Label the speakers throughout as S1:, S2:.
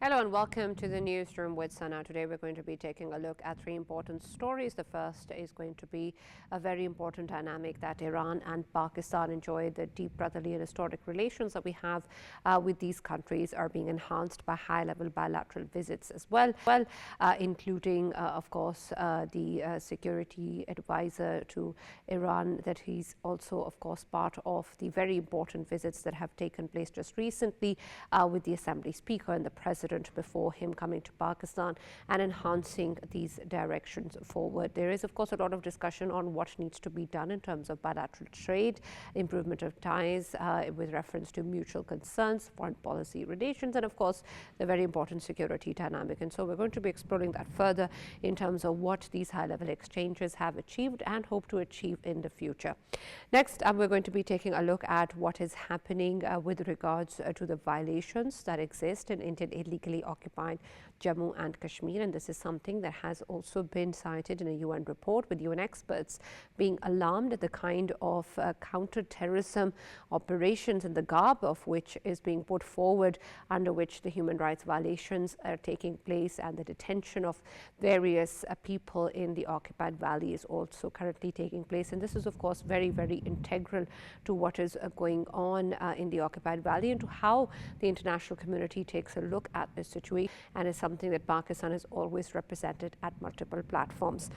S1: Hello and welcome to the newsroom with Sana. Today we're going to be taking a look at three important stories. The first is going to be a very important dynamic that Iran and Pakistan enjoy. The deep brotherly and historic relations that we have with these countries are being enhanced by high-level bilateral visits as well, including, of course, the security advisor to Iran, that he's also, of course, part of the very important visits that have taken place just recently with the Assembly Speaker and the President before him coming to Pakistan and enhancing these directions forward. There is, of course, a lot of discussion on what needs to be done in terms of bilateral trade, improvement of ties with reference to mutual concerns, foreign policy relations, and of course, the very important security dynamic. And so we're going to be exploring that further in terms of what these high-level exchanges have achieved and hope to achieve in the future. Next, we're going to be taking a look at what is happening with regards to the violations that exist in Indian illegally occupied Jammu and Kashmir, and this is something that has also been cited in a UN report, with UN experts being alarmed at the kind of counter-terrorism operations in the garb of which is being put forward, under which the human rights violations are taking place, and the detention of various people in the occupied valley is also currently taking place. And this is, of course, very, very integral to what is going on in the occupied valley and to how the international community takes a look at this situation, and is something that Pakistan has always represented at multiple platforms.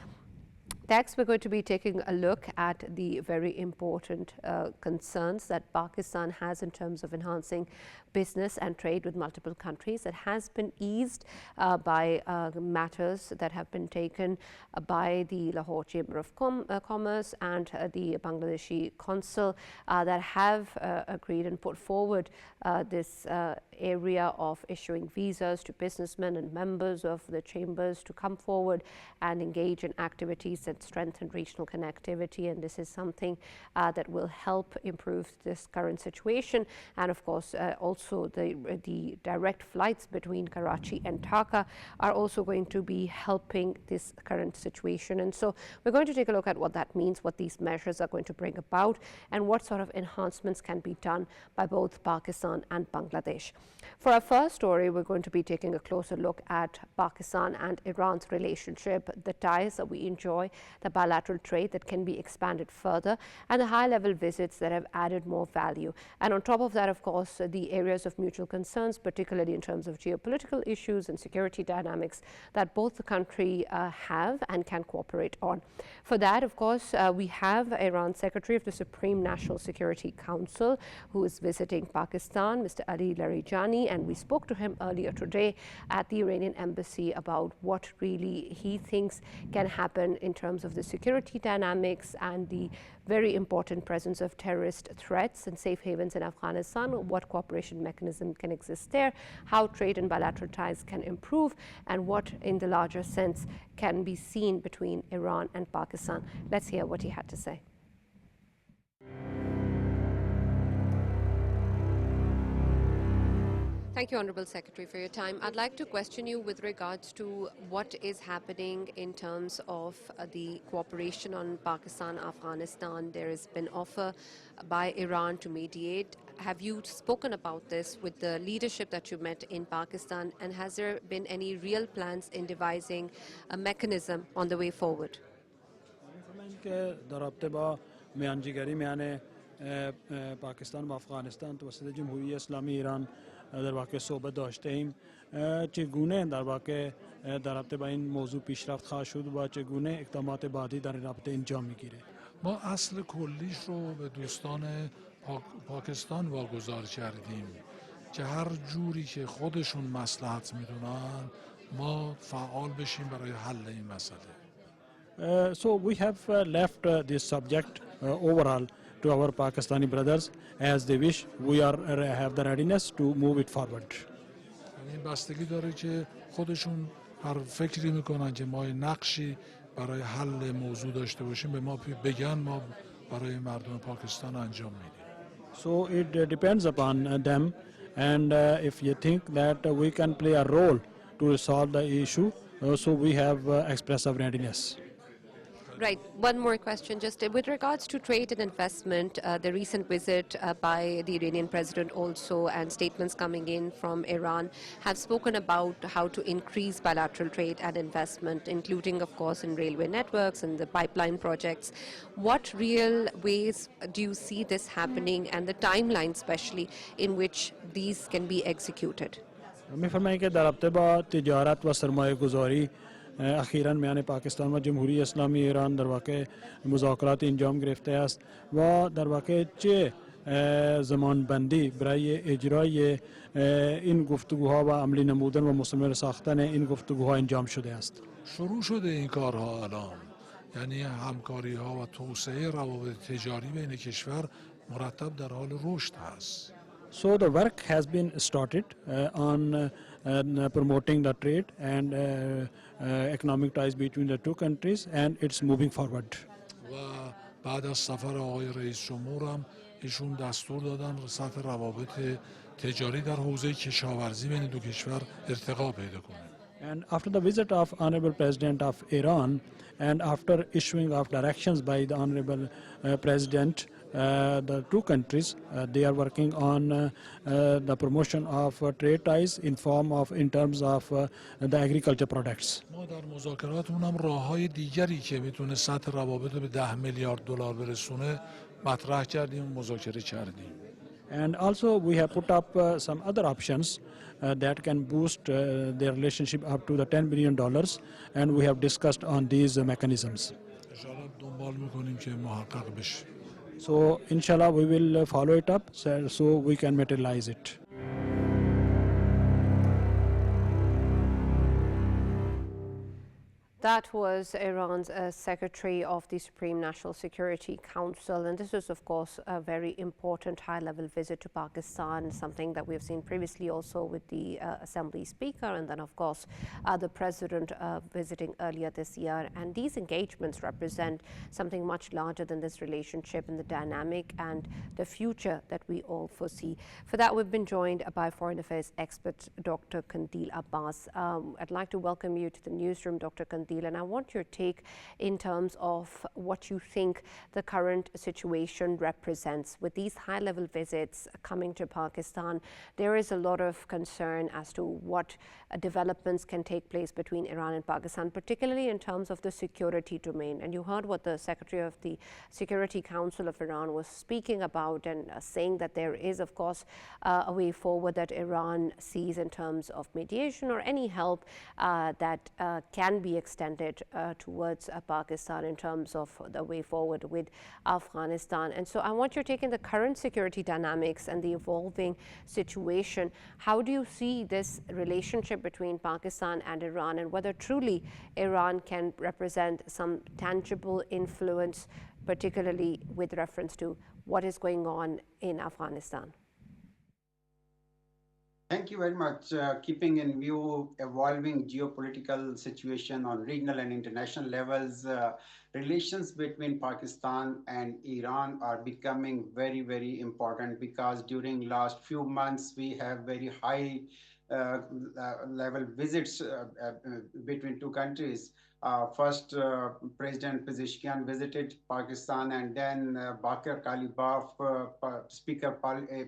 S1: Next, we're going to be taking a look at the very important concerns that Pakistan has in terms of enhancing business and trade with multiple countries. It has been eased by matters that have been taken by the Lahore Chamber of Commerce and the Bangladeshi Consul that have agreed and put forward this area of issuing visas to businessmen and members of the chambers to come forward and engage in activities that strengthen regional connectivity. And this is something that will help improve this current situation. And of course, also the direct flights between Karachi and Dhaka are also going to be helping this current situation. And so we're going to take a look at what that means, what these measures are going to bring about, and what sort of enhancements can be done by both Pakistan and Bangladesh. For our first story, we're going to be taking a closer look at Pakistan and Iran's relationship, the ties that we enjoy, the bilateral trade that can be expanded further, and the high-level visits that have added more value. And on top of that, of course, the areas of mutual concerns, particularly in terms of geopolitical issues and security dynamics that both the country have and can cooperate on. For that, of course, we have Iran's Secretary of the Supreme National Security Council, who is visiting Pakistan, Mr. Ali Larijani, and we spoke to him earlier today at the Iranian embassy about what really he thinks can happen in terms of the security dynamics and the very important presence of terrorist threats and safe havens in Afghanistan, what cooperation mechanism can exist there, how trade and bilateral ties can improve, and what in the larger sense can be seen between Iran and Pakistan. Let's hear what he had to say. Thank you, Honourable Secretary, for your time. I'd like to question you with regards to what is happening in terms of the cooperation on Pakistan-Afghanistan. There has been offer by Iran to mediate. Have you spoken about this with the leadership that you met in Pakistan, and has there been any real plans in devising a mechanism on the way forward?
S2: پاکستان و افغانستان توسط جمهوری اسلامی ایران در واقع صحبت داشته ایم چگونه در واقع در رابطه با این موضوع پیشرفت خواهد شد و چگونه اقدامات بعدی در این رابطه انجام میگیره.
S3: ما اصل کلیش رو به دوستان پاکستان واگذار کردیم که هر جوری که خودشون مصلحت میدونن ما فعال بشیم برای حل این مسئله.
S2: So we have left this subject overall to our Pakistani brothers as they wish. We have the readiness to move it forward.
S3: این بستگی داره که خودشون هر فکری میکنن که ما نقشی برای حل موضوع داشته باشیم به ما بگن ما برای مردم پاکستان انجام میدیم.
S2: So it depends upon them, and if you think that we can play a role to resolve the issue, So we have expressed our readiness.
S1: Right. One more question, just with regards to trade and investment, the recent visit by the Iranian president also and statements coming in from Iran have spoken about how to increase bilateral trade and investment, including, of course, in railway networks and the pipeline projects. What real ways do you see this happening and the timeline, especially, in which these can be executed?
S2: मी फरमाएं कि दरअसल तिजारत व सरमाया गुजारी अखीरन म्यान पाकिस्तान व जमहूरी इस्लामी Iran दरवाक़े मुज़ाकरात इंजाम गिरफ्ते است و दरवाक़े چه ज़मानबंदी برای اجرای این گفتگوها و عملی نمودن و مستمر ساختن این گفتگوها انجام شده است.
S3: شروع شده این کارها الان، یعنی همکاری ها و توسعه روابط تجاری بین کشور مرتب در حال رشد هست.
S2: So the work has been started on promoting the trade and economic ties between the two countries, and it's moving forward.
S3: و بعد از سفر آقای رئیس جمهور هم ایشون دستور دادن سطح روابط تجاری در حوزه کشاورزی بین دو کشور ارتقا پیدا کنه.
S2: And after the visit of Honorable President of Iran and after issuing of directions by the Honorable President, the two countries they are working on the promotion of trade ties in terms of the agriculture products.
S3: ما در مذاکراتمون هم راههای دیگری که میتونه سطح روابط به 10 میلیارد دلار برسونه مطرح کردیم و مذاکره کردیم.
S2: And also we have put up some other options that can boost their relationship up to the $10 billion, and we have discussed on these mechanisms.
S3: انشاءالله دنبال میکنیم که محقق بشه.
S2: So inshallah we will follow it up so we can materialize it.
S1: That was Iran's Secretary of the Supreme National Security Council, and this is, of course, a very important high-level visit to Pakistan, something that we have seen previously also with the Assembly Speaker, and then, of course, the President visiting earlier this year. And these engagements represent something much larger than this relationship and the dynamic and the future that we all foresee. For that, we've been joined by Foreign Affairs expert Dr. Qandil Abbas. I'd like to welcome you to the newsroom, Dr. Qandil. And I want your take in terms of what you think the current situation represents. With these high-level visits coming to Pakistan, there is a lot of concern as to what developments can take place between Iran and Pakistan, particularly in terms of the security domain. And you heard what the Secretary of the Security Council of Iran was speaking about and saying that there is, of course, a way forward that Iran sees in terms of mediation or any help that can be extended towards Pakistan in terms of the way forward with Afghanistan. And so I want your take in the current security dynamics and the evolving situation. How do you see this relationship between Pakistan and Iran, and whether truly Iran can represent some tangible influence, particularly with reference to what is going on in Afghanistan?
S4: Thank you very much. Keeping in view evolving geopolitical situation on regional and international levels, relations between Pakistan and Iran are becoming very, very important, because during last few months we have very high level visits between two countries. First, President Pezeshkian visited Pakistan, and then Bakir Kalibaf, Speaker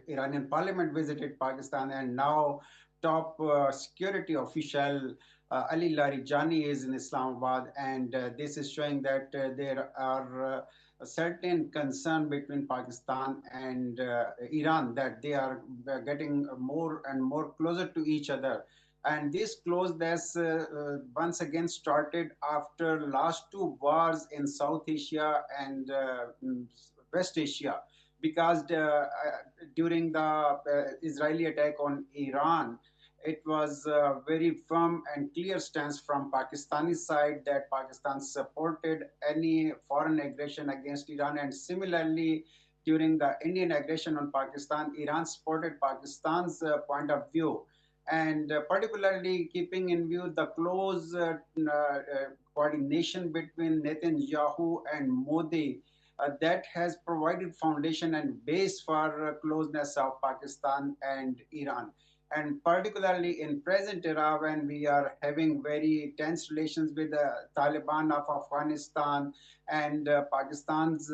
S4: Iranian Parliament, visited Pakistan, and now top security official Ali Larijani is in Islamabad, and this is showing that there are a certain concern between Pakistan and Iran, that they are getting more and more closer to each other. And this closeness once again started after last two wars in South Asia and West Asia, because during the Israeli attack on Iran, it was a very firm and clear stance from Pakistani side that Pakistan supported any foreign aggression against Iran. And similarly, during the Indian aggression on Pakistan, Iran supported Pakistan's point of view. And particularly keeping in view the close coordination between Netanyahu and Modi, that has provided foundation and base for closeness of Pakistan and Iran. And particularly in present era when we are having very tense relations with the Taliban of Afghanistan, and Pakistan's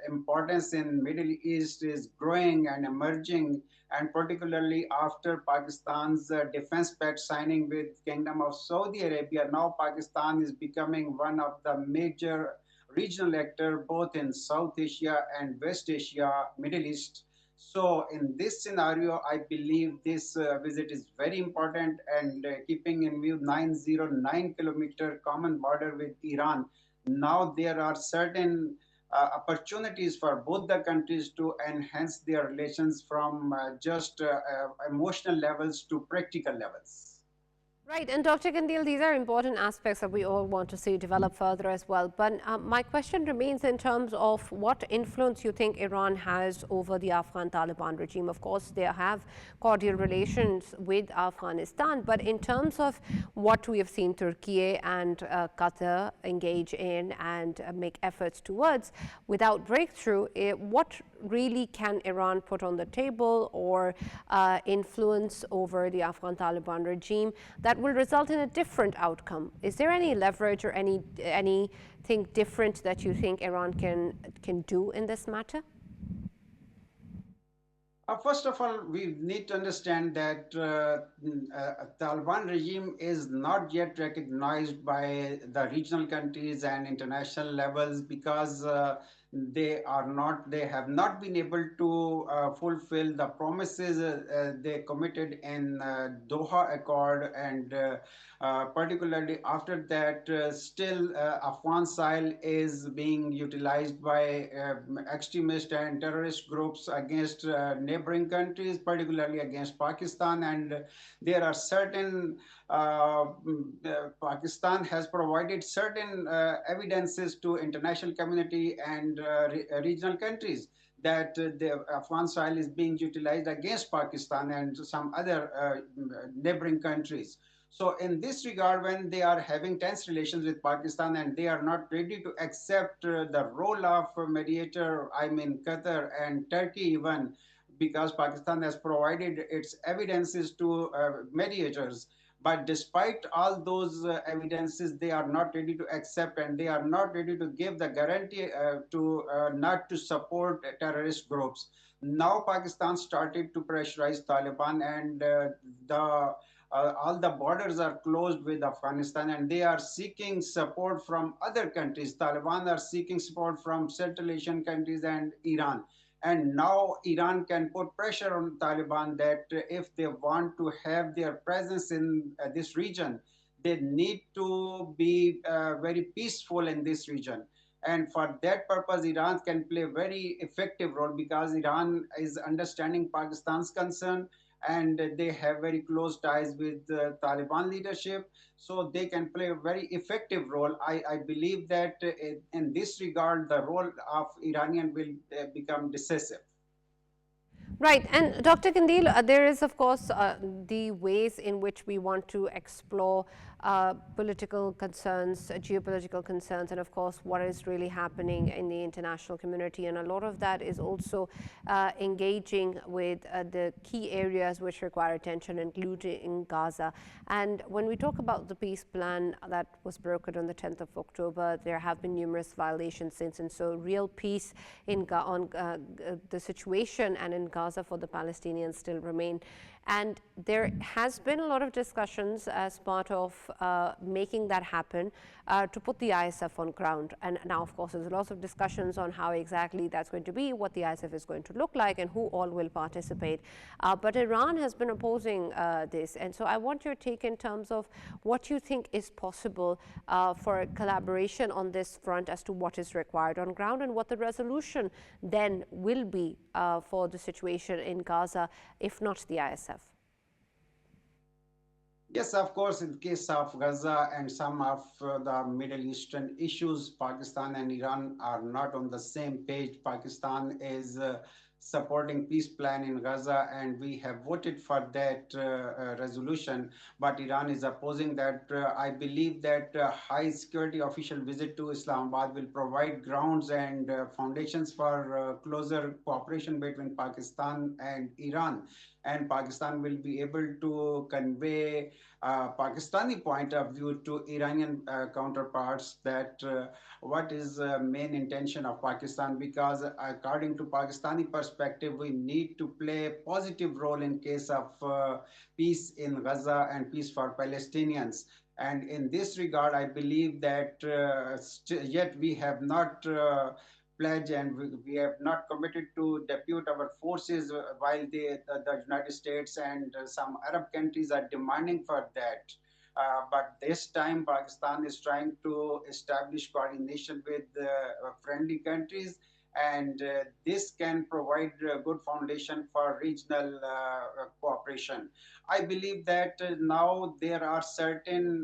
S4: importance in Middle East is growing and emerging, and particularly after Pakistan's defense pact signing with Kingdom of Saudi Arabia, now Pakistan is becoming one of the major regional actor both in South Asia and West Asia, Middle East. So in this scenario, I believe this visit is very important, and keeping in view 909-kilometer common border with Iran, now there are certain opportunities for both the countries to enhance their relations from just emotional levels to practical levels.
S1: Right, and Dr. Qandil, these are important aspects that we all want to see develop further as well. But my question remains in terms of what influence you think Iran has over the Afghan Taliban regime. Of course, they have cordial relations with Afghanistan, but in terms of what we have seen Turkey and Qatar engage in and make efforts towards without breakthrough, what really can Iran put on the table or influence over the Afghan Taliban regime that will result in a different outcome? Is there any leverage or anything different that you think Iran can do in this matter?
S4: First of all, we need to understand that Taliban regime is not yet recognized by the regional countries and international levels because they have not been able to fulfill the promises they committed in Doha Accord, and particularly after that, still Afghan soil is being utilized by extremist and terrorist groups against neighboring countries, particularly against Pakistan, and there are certain Pakistan has provided certain evidences to international community and regional countries that the Afghan soil is being utilized against Pakistan and some other neighboring countries. So in this regard, when they are having tense relations with Pakistan and they are not ready to accept the role of mediator, I mean Qatar and Turkey even, because Pakistan has provided its evidences to mediators. But despite all those evidences, they are not ready to accept, and they are not ready to give the guarantee to not to support terrorist groups. Now Pakistan started to pressurize Taliban, and all the borders are closed with Afghanistan, and they are seeking support from other countries. Taliban are seeking support from Central Asian countries and Iran. And now Iran can put pressure on Taliban that if they want to have their presence in this region, they need to be very peaceful in this region. And for that purpose, Iran can play a very effective role because Iran is understanding Pakistan's concern, and they have very close ties with the Taliban leadership, so they can play a very effective role. I believe that in this regard, the role of Iranian will become decisive.
S1: Right, and Dr. Qandil, there is of course the ways in which we want to explore political concerns, geopolitical concerns, and of course what is really happening in the international community. And a lot of that is also engaging with the key areas which require attention, including Gaza. And when we talk about the peace plan that was brokered on the 10th of October, there have been numerous violations since, and so real peace in the situation and in Gaza for the Palestinians still remain. And there has been a lot of discussions as part of making that happen to put the ISF on ground. And now, of course, there's lots of discussions on how exactly that's going to be, what the ISF is going to look like, and who all will participate. But Iran has been opposing this. And so I want your take in terms of what you think is possible for collaboration on this front as to what is required on ground and what the resolution then will be for the situation in Gaza, if not the ISF.
S4: Yes, of course, in case of Gaza and some of the Middle Eastern issues, Pakistan and Iran are not on the same page. Pakistan is supporting peace plan in Gaza, and we have voted for that resolution, but Iran is opposing that. I believe that high security official visit to Islamabad will provide grounds and foundations for closer cooperation between Pakistan and Iran. and Pakistan will be able to convey Pakistani point of view to Iranian counterparts that what is main intention of Pakistan, because according to Pakistani perspective, we need to play a positive role in case of peace in Gaza and peace for Palestinians. And in this regard, I believe that yet we have not pledged, and we have not committed to depute our forces while the United States and some Arab countries are demanding for that. But this time, Pakistan is trying to establish coordination with friendly countries, and this can provide a good foundation for regional cooperation. I believe that now there are certain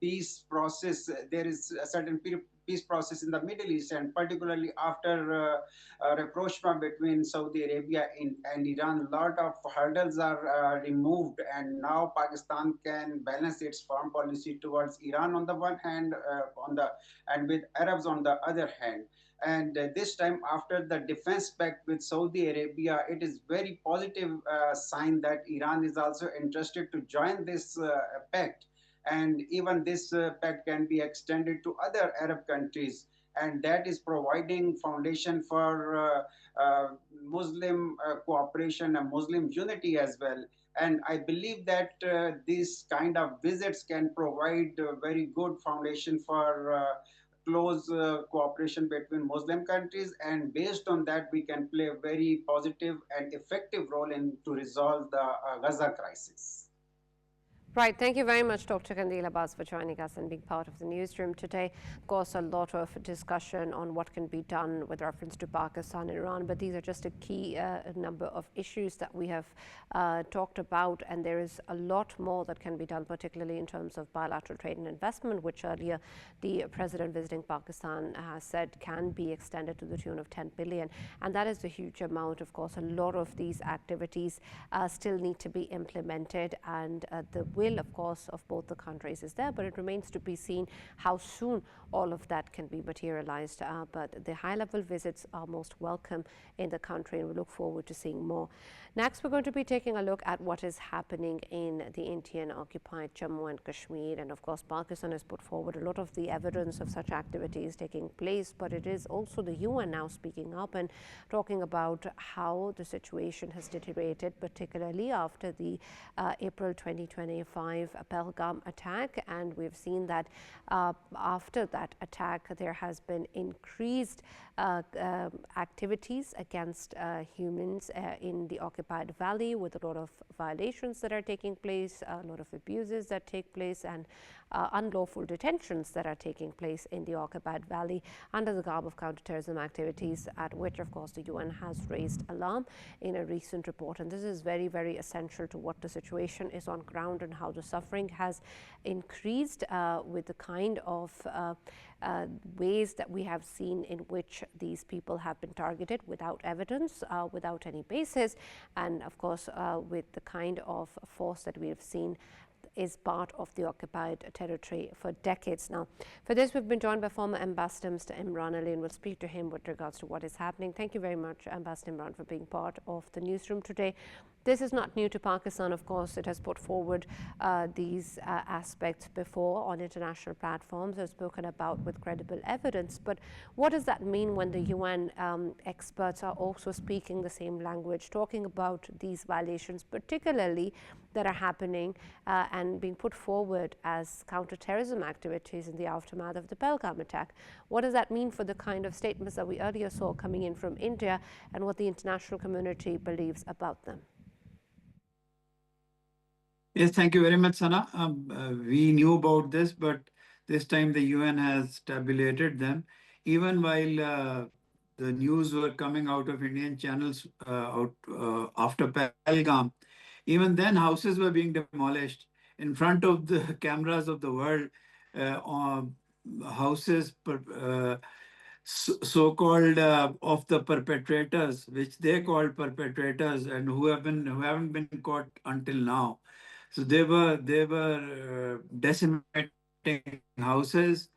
S4: peace process. There is a certain peace process in the Middle East, and particularly after rapprochement between Saudi Arabia and Iran, a lot of hurdles are removed, and now Pakistan can balance its foreign policy towards Iran on the one hand, and with Arabs on the other hand. And this time, after the defense pact with Saudi Arabia, it is very positive sign that Iran is also interested to join this pact, and even this pact can be extended to other Arab countries, and that is providing foundation for Muslim cooperation and Muslim unity as well. And I believe that these kind of visits can provide a very good foundation for close cooperation between Muslim countries, and based on that, we can play a very positive and effective role in to resolve the Gaza crisis.
S1: Right. Thank you very much, Dr. Qandil Abbas, for joining us and being part of the newsroom today. Of course, a lot of discussion on what can be done with reference to Pakistan and Iran, but these are just a key number of issues that we have talked about, and there is a lot more that can be done, particularly in terms of bilateral trade and investment, which earlier the president visiting Pakistan has said can be extended to the tune of 10 billion. And that is a huge amount. Of course, a lot of these activities still need to be implemented, and the will, of course, of both the countries is there, but it remains to be seen how soon all of that can be materialized. But the high-level visits are most welcome in the country, and we look forward to seeing more. Next, we're going to be taking a look at what is happening in the Indian-occupied Jammu and Kashmir. And of course, Pakistan has put forward a lot of the evidence of such activities taking place, but it is also the UN now speaking up and talking about how the situation has deteriorated, particularly after the April 2025 Pahalgam attack. And we've seen that after that attack, there has been increased activities against humans in the occupied valley, with a lot of violations that are taking place, a lot of abuses that take place, and unlawful detentions that are taking place in the occupied valley under the garb of counterterrorism activities, at which, of course, the UN has raised alarm in a recent report. And this is very, very essential to what the situation is on ground and how the suffering has increased with the kind of ways that we have seen in which these people have been targeted without evidence, without any basis, and of course with the kind of force that we have seen is part of the occupied territory for decades now. For this, we've been joined by former Ambassador Mr. Imran Ali, and we'll speak to him with regards to what is happening. Thank you very much, Ambassador Imran, for being part of the newsroom today. This is not new to Pakistan, of course. It has put forward these aspects before on international platforms, has spoken about with credible evidence. But what does that mean when the UN experts are also speaking the same language, talking about these violations, particularly that are happening and being put forward as counterterrorism activities in the aftermath of the Pahalgam attack? What does that mean for the kind of statements that we earlier saw coming in from India, and what the international community believes about them?
S5: Yes, thank you very much, Sana. We knew about this, but this time the UN has tabulated them. Even while the news were coming out of Indian channels after Pahalgam, even then houses were being demolished in front of the cameras of the world. Houses so-called of the perpetrators, which they called perpetrators, and who haven't been caught until now. So they were decimating houses.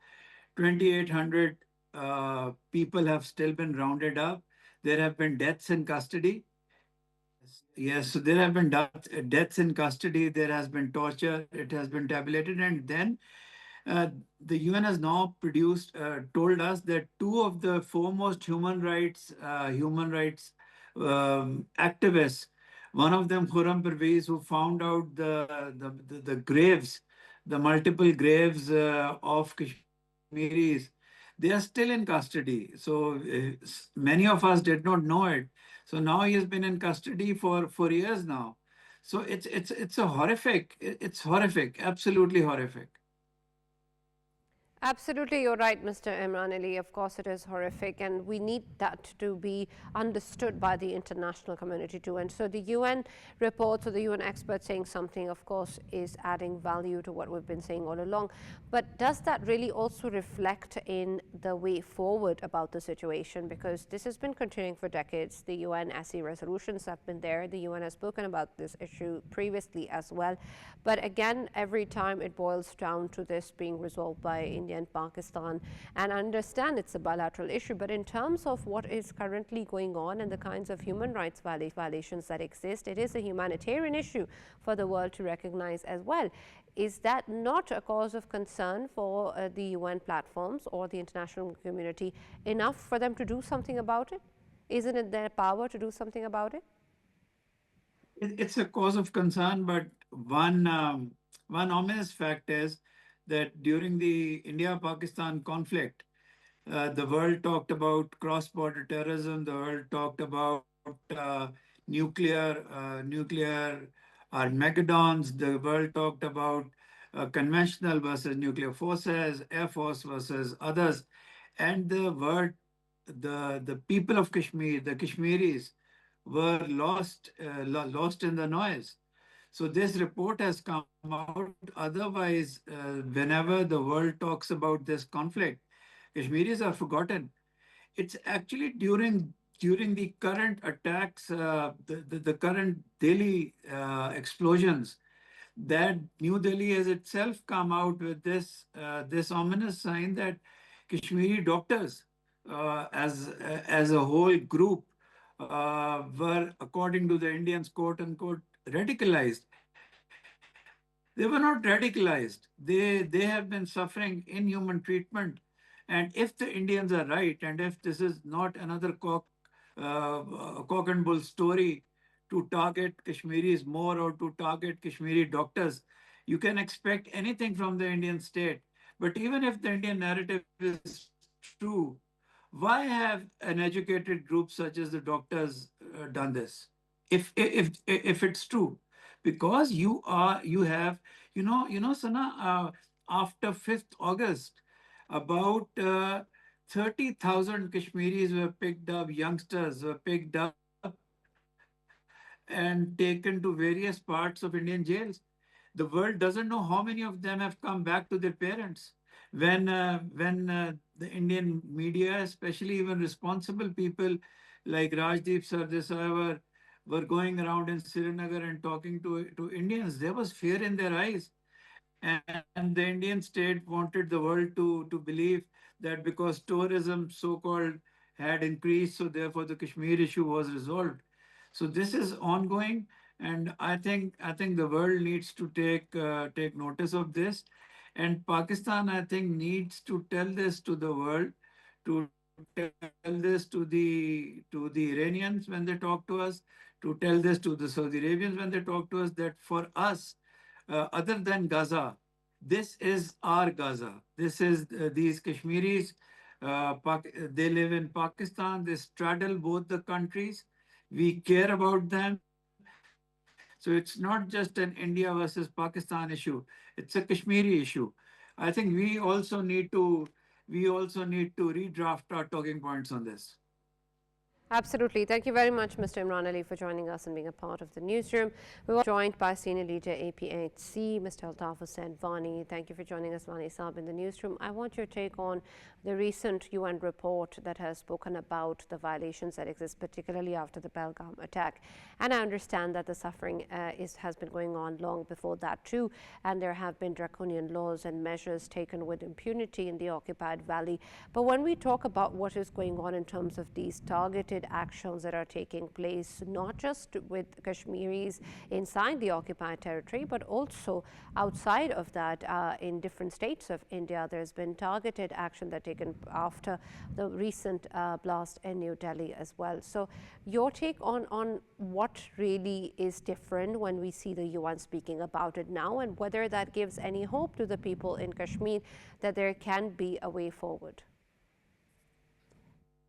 S5: 2,800 people have still been rounded up. There have been deaths in custody. Yes, so there have been deaths in custody, there has been torture, it has been tabulated, and then uh, the UN has now told us that two of the foremost human rights activists, one of them Khurram Pervez, who found out the graves, the multiple graves of Kashmiris, they are still in custody. So many of us did not know it. So now he has been in custody for years now. So it's a horrific. It's horrific, absolutely horrific.
S1: Absolutely, you're right, Mr. Imran Ali. Of course, it is horrific, and we need that to be understood by the international community too. And so, the UN reports or the UN experts saying something, of course, is adding value to what we've been saying all along. But does that really also reflect in the way forward about the situation? Because this has been continuing for decades. The UN SE resolutions have been there. The UN has spoken about this issue previously as well. But again, every time it boils down to this being resolved by India and Pakistan, and I understand it's a bilateral issue, but in terms of what is currently going on and the kinds of human rights violations that exist, it is a humanitarian issue for the world to recognize as well. Is that not a cause of concern for the UN platforms or the international community enough for them to do something about it? Isn't it their power to do something about it?
S5: It's a cause of concern, but one ominous fact is that during the India-Pakistan conflict, the world talked about cross-border terrorism. The world talked about nuclear Armageddons. The world talked about conventional versus nuclear forces, air force versus others, and the people of Kashmir, the Kashmiris, were lost in the noise. So this report has come out. Otherwise, whenever the world talks about this conflict, Kashmiris are forgotten. It's actually during the current attacks, the current Delhi explosions, that New Delhi has itself come out with this ominous sign that Kashmiri doctors, as a whole group, were, according to the Indians, quote unquote, radicalized. They were not radicalized. They have been suffering inhuman treatment. And if the Indians are right, and if this is not another cock and bull story to target Kashmiris more or to target Kashmiri doctors, you can expect anything from the Indian state. But even if the Indian narrative is true, why have an educated group such as the doctors done this? If it's true, because Sana, after 5th August, about 30,000 Kashmiris were picked up, youngsters were picked up and taken to various parts of Indian jails. The world doesn't know how many of them have come back to their parents. When the Indian media, especially even responsible people like Rajdeep Sardesai, were going around in Srinagar and talking to Indians, there was fear in their eyes. And the Indian state wanted the world to believe that because tourism, so-called, had increased, so therefore the Kashmir issue was resolved. So this is ongoing, and I think the world needs to take notice of this, and Pakistan, I think, needs to tell this to the world, to tell this to the Iranians when they talk to us, to tell this to the Saudi Arabians when they talk to us, that for us, other than Gaza, this is our Gaza. This is these Kashmiris. They live in Pakistan. They straddle both the countries. We care about them. So it's not just an India versus Pakistan issue. It's a Kashmiri issue. I think we also need to redraft our talking points on this.
S1: Absolutely. Thank you very much, Mr. Imran Ali, for joining us and being a part of the newsroom. We were joined by Senior Leader APHC, Mr. Altaf, Hussain, Wani. Thank you for joining us, Wani Saab, in the newsroom. I want your take on the recent UN report that has spoken about the violations that exist, particularly after the Belgaum attack. And I understand that the suffering has been going on long before that too, and there have been draconian laws and measures taken with impunity in the occupied valley. But when we talk about what is going on in terms of these targeted targeted actions that are taking place, not just with Kashmiris inside the occupied territory, but also outside of that in different states of India. There's been targeted action that taken after the recent blast in New Delhi as well. So your take on what really is different when we see the UN speaking about it now, and whether that gives any hope to the people in Kashmir that there can be a way forward.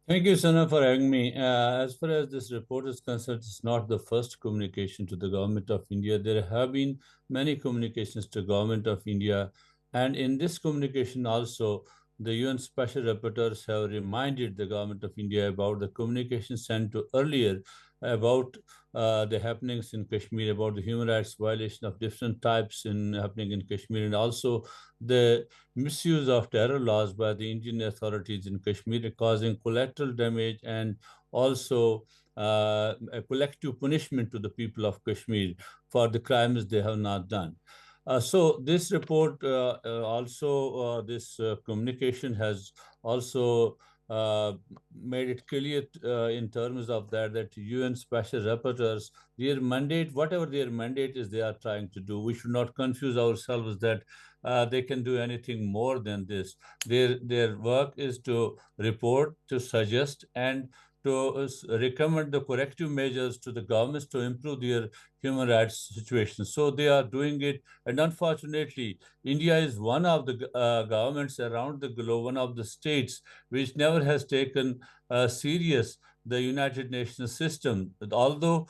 S6: Thank you, Sana, for having me. As far as this report is concerned, it's not the first communication to the government of India. There have been many communications to government of India. And in this communication also, the UN special rapporteurs have reminded the government of India about the communication sent to earlier about the happenings in Kashmir, about the human rights violation of different types happening in Kashmir, and also the misuse of terror laws by the Indian authorities in Kashmir, causing collateral damage and also a collective punishment to the people of Kashmir for the crimes they have not done. So this report this communication has also made it clear in terms of that UN special rapporteurs, their mandate, whatever their mandate is, they are trying to do. We should not confuse ourselves that they can do anything more than this. Their work is to report, to suggest, and to recommend the corrective measures to the governments to improve their human rights situation. So they are doing it. And unfortunately, India is one of the governments around the globe, one of the states which never has taken serious the United Nations system. Although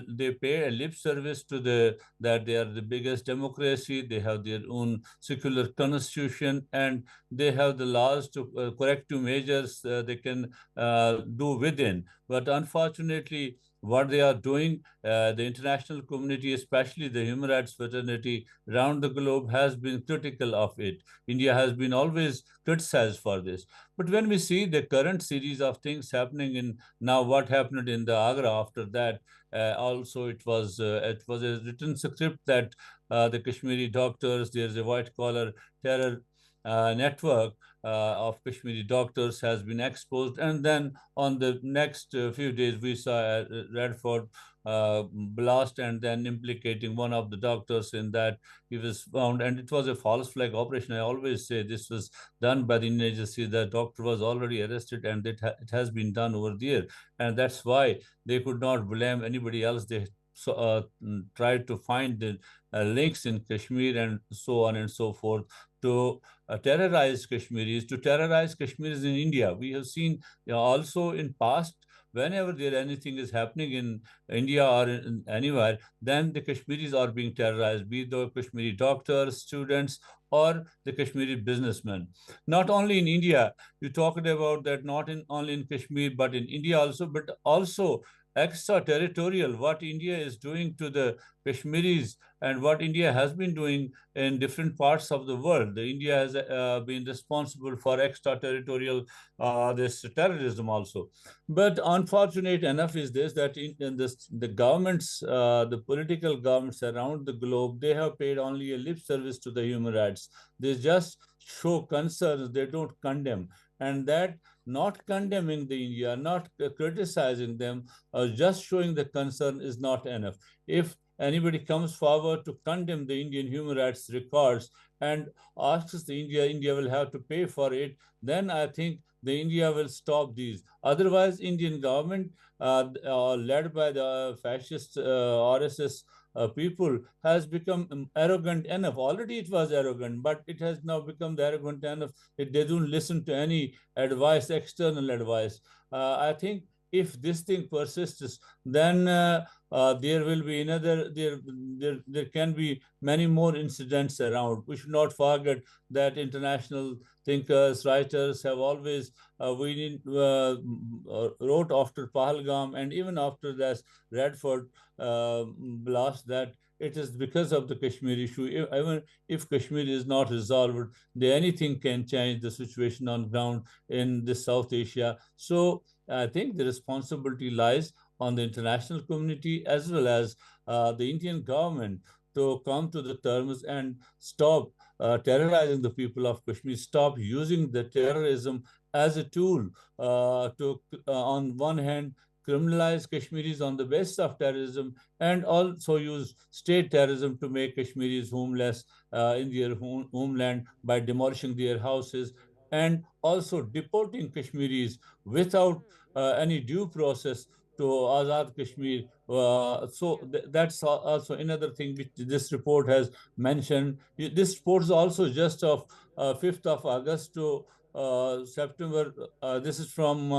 S6: they pay a lip service to that they are the biggest democracy, they have their own secular constitution, and they have the laws to corrective measures they can do within. But unfortunately, what they are doing, the international community, especially the human rights fraternity around the globe, has been critical of it. India has been always criticized for this. But when we see the current series of things happening in now, what happened in the Agra after that, also it was a written script that the Kashmiri doctors, there's a white collar terror network of Kashmiri doctors has been exposed. And then on the next few days, we saw a Redford blast, and then implicating one of the doctors in that. He was found, and it was a false flag operation. I always say this was done by the Indian agency. The doctor was already arrested, and it has been done over there. And that's why they could not blame anybody else. They tried to find the links in Kashmir and so on and so forth to terrorize Kashmiris, to terrorize Kashmiris in India. We have seen also in past, whenever anything is happening in India or in anywhere, then the Kashmiris are being terrorized, be the Kashmiri doctors, students, or the Kashmiri businessmen. Not only in India, you talked about that, not only in Kashmir, but in India also, but also extraterritorial, what India is doing to the Kashmiris and what India has been doing in different parts of the world. India has been responsible for extraterritorial this terrorism also. But unfortunate enough is this, that in this, the governments, the political governments around the globe, they have paid only a lip service to the human rights. They just show concerns, they don't condemn. And that not condemning the India, not criticizing them, just showing the concern is not enough. If anybody comes forward to condemn the Indian human rights records and asks the India will have to pay for it, then I think the India will stop these. Otherwise, Indian government, led by the fascist RSS people, has become arrogant enough. Already it was arrogant, but it has now become arrogant enough. They don't listen to any advice, external advice. I think if this thing persists, then there will be another, there can be many more incidents around. We should not forget that international thinkers, writers have always wrote after Pahalgam and even after this Radford blast that it is because of the Kashmir issue. Even if Kashmir is not resolved, anything can change the situation on ground in the South Asia. So I think the responsibility lies on the international community as well as the Indian government to come to the terms and stop terrorizing the people of Kashmir, stop using the terrorism as a tool to, on one hand, criminalize Kashmiris on the basis of terrorism, and also use state terrorism to make Kashmiris homeless in their homeland by demolishing their houses, and also deporting Kashmiris without any due process to Azad Kashmir. That's also another thing which this report has mentioned. This report is also just of 5th of August to September. This is from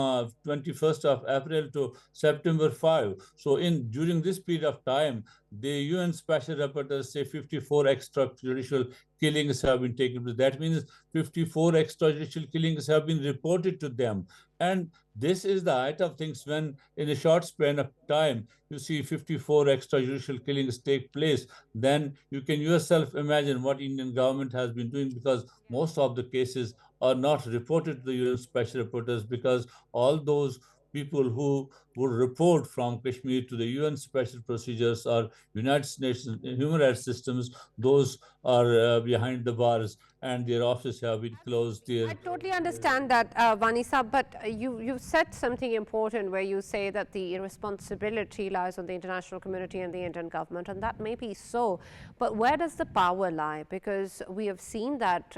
S6: 21st of April to September 5. So during this period of time, the UN Special Rapporteurs say 54 extrajudicial killings have been taken place. That means 54 extrajudicial killings have been reported to them. And this is the height of things when, in a short span of time, you see 54 extrajudicial killings take place. Then you can yourself imagine what Indian government has been doing, because most of the cases are not reported to the UN Special Rapporteurs, because all those people who would report from Kashmir to the UN special procedures or United Nations human rights systems, those are behind the bars and their offices have been closed.
S1: I totally understand that, Wani Sahab, but you said something important where you say that the responsibility lies on the international community and the Indian government, and that may be so. But where does the power lie? Because we have seen that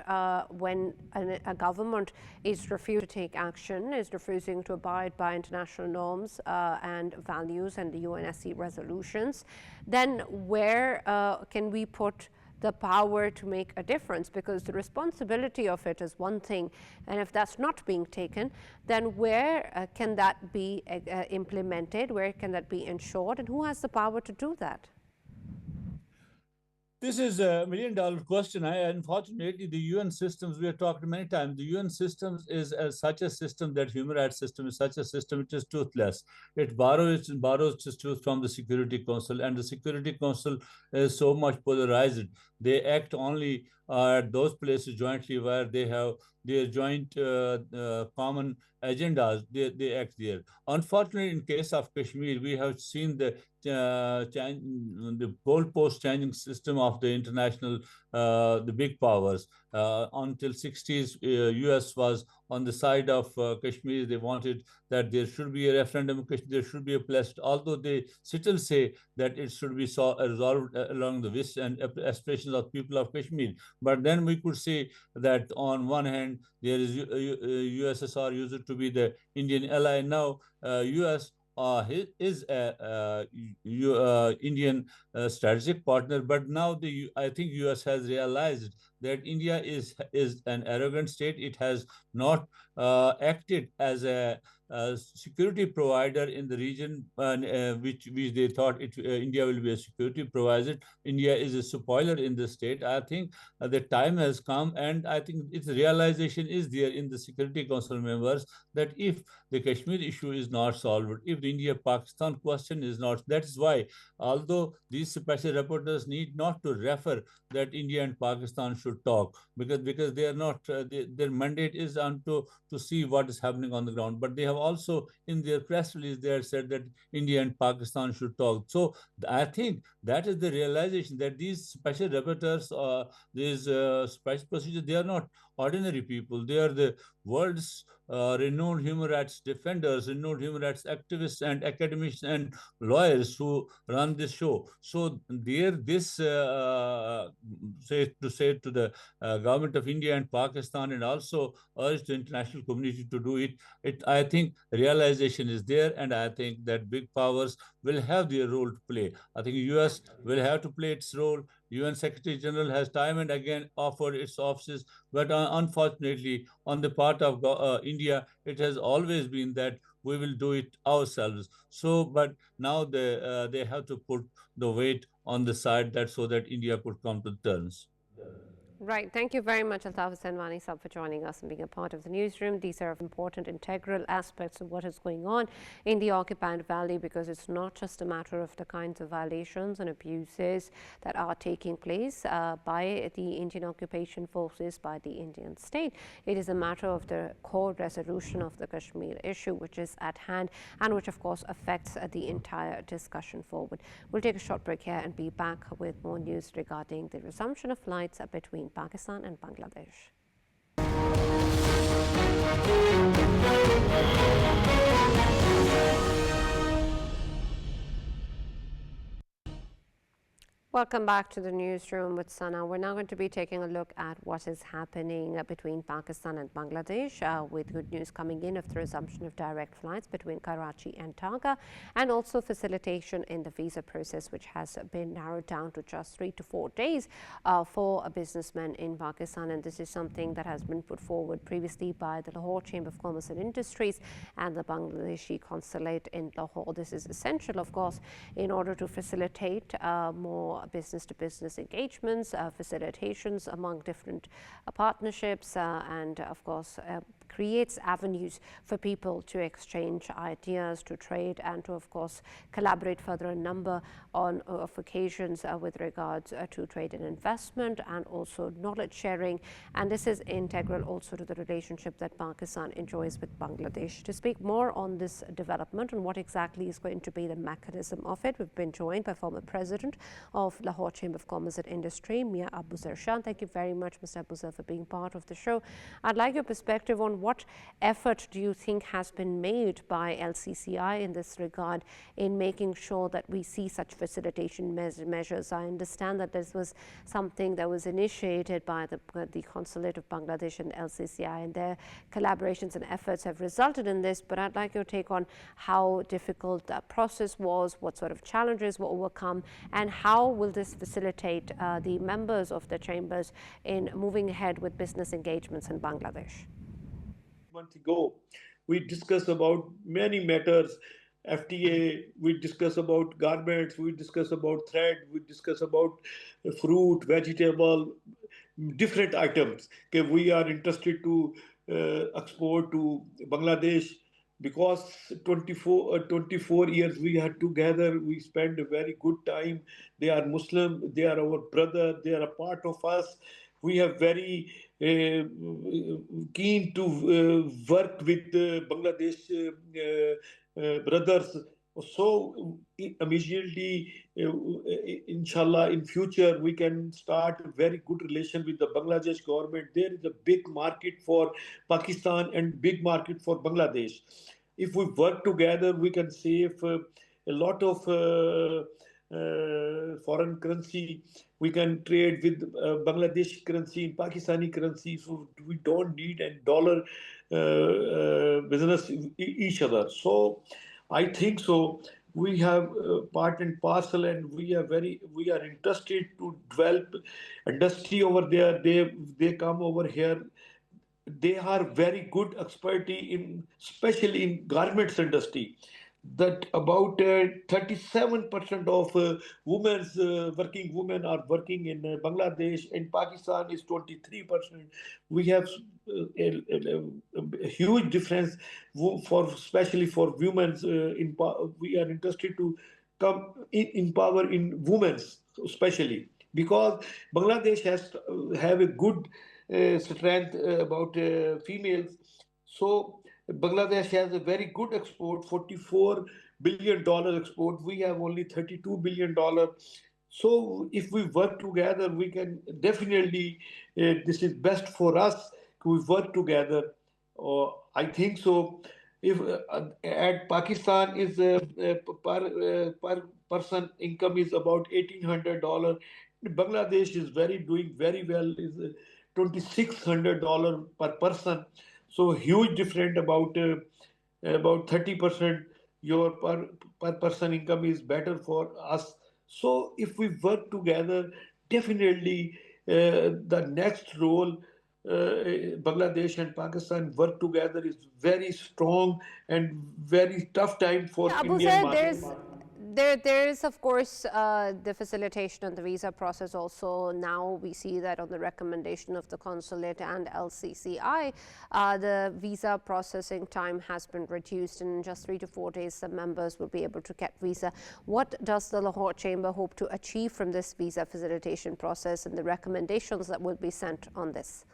S1: when a government is refusing to take action, is refusing to abide by international norms and values and the UNSC resolutions, then where can we put the power to make a difference? Because the responsibility of it is one thing, and if that's not being taken, then where can that be implemented, where can that be ensured, and who has the power to do that?
S6: This is a $1 million question. Unfortunately, the UN systems, we have talked many times, the UN systems is such a system, that human rights system is such a system which is toothless. It borrows its truth from the Security Council, and the Security Council is so much polarized. They act only at those places jointly where they have their joint common agendas. They act there. Unfortunately, in case of Kashmir, we have seen the goalpost changing system of the international, the big powers. Until 60s, US was on the side of Kashmir. They wanted that there should be a referendum, there should be a pledge, although they still say that it should be resolved along the wish and aspirations of people of Kashmir. But then we could say that on one hand, there is USSR used to be the Indian ally. Now US is a Indian strategic partner, but now I think US has realized that India is an arrogant state. It has not acted as a security provider in the region, which they thought India will be a security provider. India is a spoiler in the state. I think the time has come, and I think its realization is there in the Security Council members, that if the Kashmir issue is not solved, if the India-Pakistan question is not, that is why, although these special rapporteurs need not to refer that India and Pakistan should talk, because they are not, their mandate is to see what is happening on the ground. But they have also, in their press release, they have said that India and Pakistan should talk. So I think that is the realization that these special rapporteurs, these special procedures, they are not ordinary people. They are the world's renowned human rights defenders, renowned human rights activists and academics and lawyers who run this show. So this say to the government of India and Pakistan, and also urge the international community to do it. I think realization is there, and I think that big powers will have their role to play. I think US will have to play its role. UN Secretary General has time and again offered its offices, but unfortunately, on the part of India, it has always been that we will do it ourselves. So, but now they have to put the weight on the side that so that India could come to terms.
S1: Right. Thank you very much, Altaf and Wani Sahab, for joining us and being a part of the newsroom. These are important, integral aspects of what is going on in the occupied valley, because it's not just a matter of the kinds of violations and abuses that are taking place by the Indian occupation forces, by the Indian state. It is a matter of the core resolution of the Kashmir issue, which is at hand and which, of course, affects the entire discussion forward. We'll take a short break here and be back with more news regarding the resumption of flights between Pakistan and Bangladesh. Welcome back to the newsroom with Sana. We're now going to be taking a look at what is happening between Pakistan and Bangladesh, with good news coming in of the resumption of direct flights between Karachi and Dhaka, and also facilitation in the visa process, which has been narrowed down to just 3 to 4 days for a businessman in Pakistan. And this is something that has been put forward previously by the Lahore Chamber of Commerce and Industries and the Bangladeshi consulate in Lahore. This is essential, of course, in order to facilitate more business-to-business engagements, facilitations among different partnerships, and of course creates avenues for people to exchange ideas, to trade, and to, of course, collaborate further a number of occasions with regards to trade and investment, and also knowledge sharing. And this is integral also to the relationship that Pakistan enjoys with Bangladesh. To speak more on this development and what exactly is going to be the mechanism of it, we've been joined by former president of Lahore Chamber of Commerce and Industry, Mian Abuzar. Thank you very much, Mr. Abuzar, for being part of the show. I'd like your perspective on what effort do you think has been made by LCCI in this regard in making sure that we see such facilitation measures. I understand that this was something that was initiated by the Consulate of Bangladesh and LCCI, and their collaborations and efforts have resulted in this. But I'd like your take on how difficult that process was, what sort of challenges were overcome, and how will this facilitate the members of the chambers in moving ahead with business engagements in Bangladesh?
S7: Month ago, we discussed about many matters. FTA, we discuss about garments, we discuss about thread, we discuss about fruit, vegetable, different items. Okay, we are interested to export to Bangladesh because 24 years we had together, we spent a very good time. They are Muslim, they are our brother, they are a part of us. We have very keen to work with Bangladesh brothers. So immediately, inshallah, in future, we can start a very good relation with the Bangladesh government. There is a big market for Pakistan and big market for Bangladesh. If we work together, we can save a lot of foreign currency. We can trade with Bangladesh currency and Pakistani currency, so we don't need a dollar business each other. So I think so. We have part and parcel, and we are interested to develop industry over there. They come over here. They are very good expertise in, especially in garments industry. That about 37% of working women are working in Bangladesh, and Pakistan is 23%. We have a huge difference especially for women. We are interested to come empower in women, especially because Bangladesh have a good strength about females. So Bangladesh has a very good export, $44 billion export. We have only $32 billion. So if we work together, we can definitely, this is best for us. We work together. I think so. If at Pakistan is per person income is about $1,800. Bangladesh is doing very well, is $2,600 per person. So huge difference, about 30%. Your per person income is better for us. So if we work together, definitely the next role Bangladesh and Pakistan work together is very strong and very tough time for Indian market.
S1: There is, of course, the facilitation of the visa process also. Now we see that on the recommendation of the consulate and LCCI, the visa processing time has been reduced, and in just 3 to 4 days, some members will be able to get visa. What does the Lahore Chamber hope to achieve from this visa facilitation process and the recommendations that will be sent on this?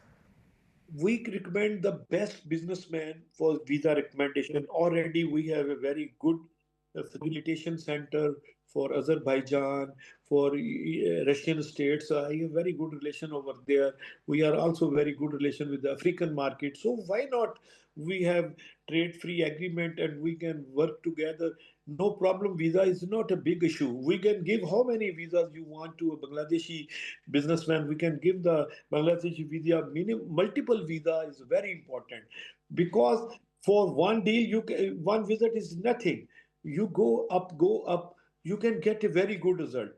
S7: We recommend the best businessman for visa recommendation. Already we have a very good a facilitation center for Azerbaijan, for Russian states. I have very good relation over there. We are also very good relation with the African market. So why not we have trade-free agreement and we can work together? No problem. Visa is not a big issue. We can give how many visas you want to a Bangladeshi businessman. We can give the Bangladeshi visa. Multiple visa is very important because for one deal, one visit is nothing. You go up, you can get a very good result.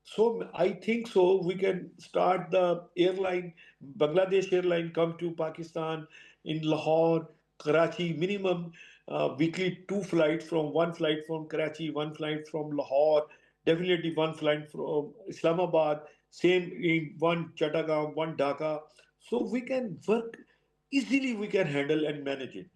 S7: So I think so. We can start the airline, Bangladesh airline, come to Pakistan in Lahore, Karachi, minimum weekly two flights from one flight from Karachi, one flight from Lahore, definitely one flight from Islamabad, same in one Chattagam, one Dhaka. So we can work easily. We can handle and manage it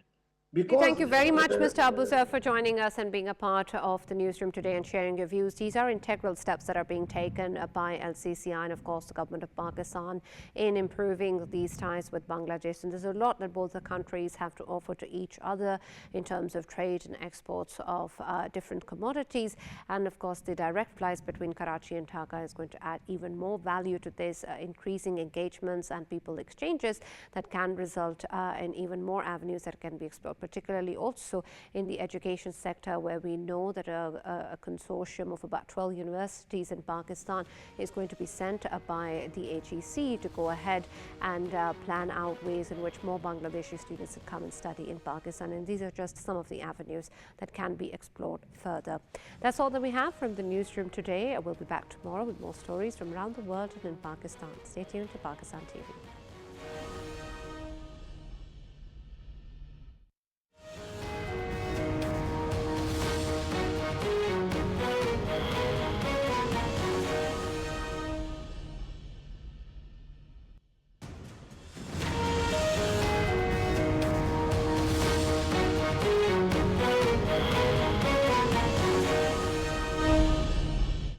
S7: because
S1: Thank you very much, Mr. Abuzar, for joining us and being a part of the newsroom today and sharing your views. These are integral steps that are being taken by LCCI and, of course, the government of Pakistan in improving these ties with Bangladesh. And there's a lot that both the countries have to offer to each other in terms of trade and exports of different commodities. And, of course, the direct flights between Karachi and Dhaka is going to add even more value to this, increasing engagements and people exchanges that can result in even more avenues that can be explored, particularly also in the education sector, where we know that a consortium of about 12 universities in Pakistan is going to be sent by the HEC to go ahead and plan out ways in which more Bangladeshi students can come and study in Pakistan. And these are just some of the avenues that can be explored further. That's all that we have from the newsroom today. We'll be back tomorrow with more stories from around the world and in Pakistan. Stay tuned to Pakistan TV.